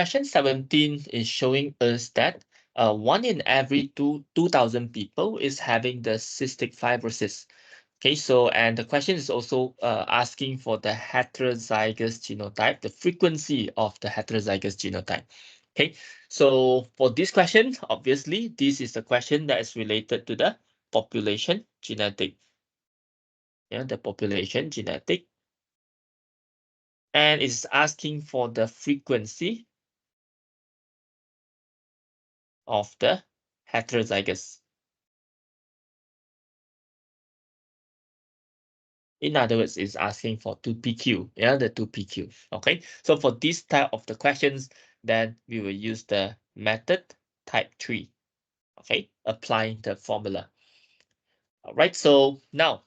Question 17 is showing us that 1 in every 2,000 people is having the cystic fibrosis. Okay, so and the question is also asking for the heterozygous genotype, the frequency of the heterozygous genotype. Okay, so for this question, obviously, this is the question that is related to the population genetic. Yeah, the population genetic. And it's asking for the frequency of the heterozygous. In other words, it's asking for 2PQ, yeah, the 2PQ, okay? So for this type of the questions, then we will use the method type 3, okay? Applying the formula. All right, so now,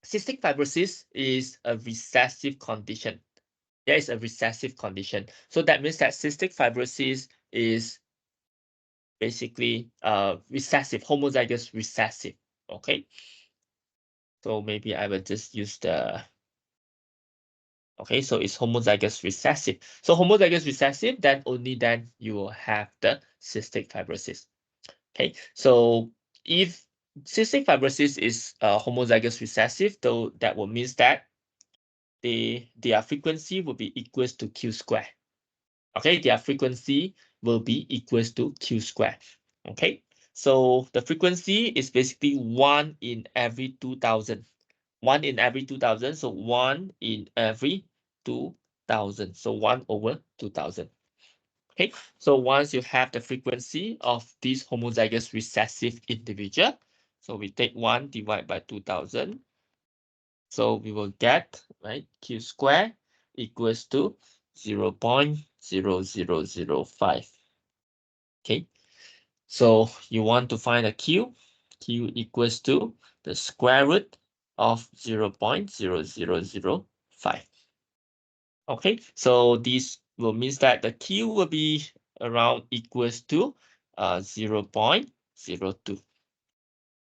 cystic fibrosis is a recessive condition. Yeah, it's a recessive condition. So that means that cystic fibrosis is basically recessive, homozygous recessive, okay? So maybe I will just use the, okay, so it's homozygous recessive. So homozygous recessive, then only then you will have the cystic fibrosis. Okay, so if cystic fibrosis is homozygous recessive, though that will mean that their frequency will be equals to Q square. Okay, their frequency will be equals to Q square. Okay, so the frequency is basically 1 in every 2,000. 1 in every 2,000, so 1 in every 2,000, so 1 over 2,000. Okay, so once you have the frequency of this homozygous recessive individual, so we take 1 divided by 2,000, so we will get, right, Q square equals to 0.0005. Okay, so you want to find a Q equals to the square root of 0.0005. Okay, so this will mean that the Q will be around equals to 0.02.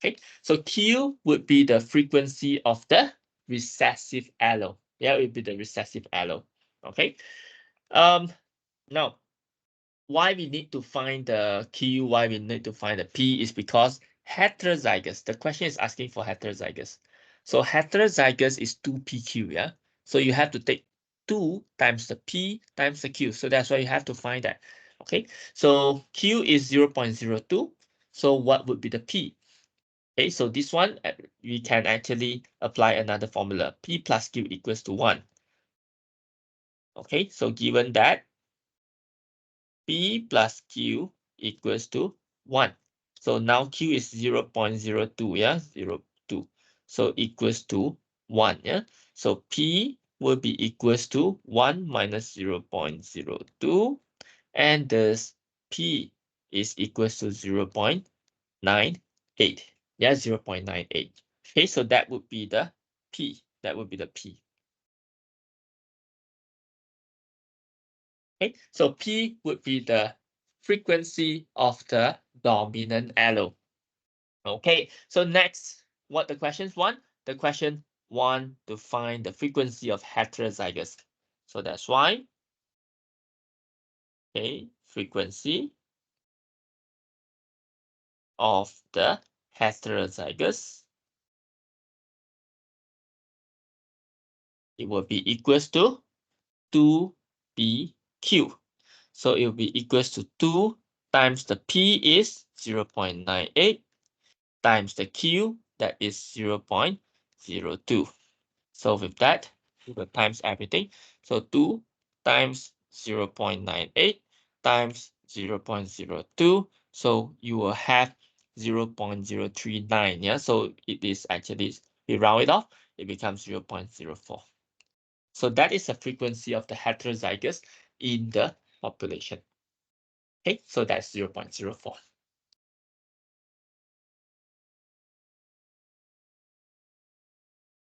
Okay, so Q would be the frequency of the recessive allele. Yeah, it would be the recessive allele. Okay. Now why we need to find the Q, why we need to find the P is because heterozygous. The question is asking for heterozygous. So heterozygous is 2PQ, yeah? So you have to take 2 times the P times the Q. So that's why you have to find that. Okay, so Q is 0.02. So what would be the P? Okay, so this one, we can actually apply another formula. P plus Q equals to 1. Okay, so given that P plus Q equals to 1. So now Q is 0.02, yeah, 0.2. So equals to 1, yeah. So P will be equals to 1 minus 0.02, and thus P is equals to 0.98, yeah, 0.98. Okay, so that would be the P. That would be the P. Okay, so P would be the frequency of the dominant allele. Okay, so next, what the questions want? The question want to find the frequency of heterozygous. So that's why, okay, frequency of the heterozygous, it will be equals to 2PQ. So it will be equals to 2 times the P is 0.98 times the Q, that is 0.02. So with that, we will times everything. So 2 times 0.98 times 0.02. So you will have 0.039. Yeah, so it is actually, we round it off, it becomes 0.04. So that is the frequency of the heterozygous in the population. Okay, so that's 0.04.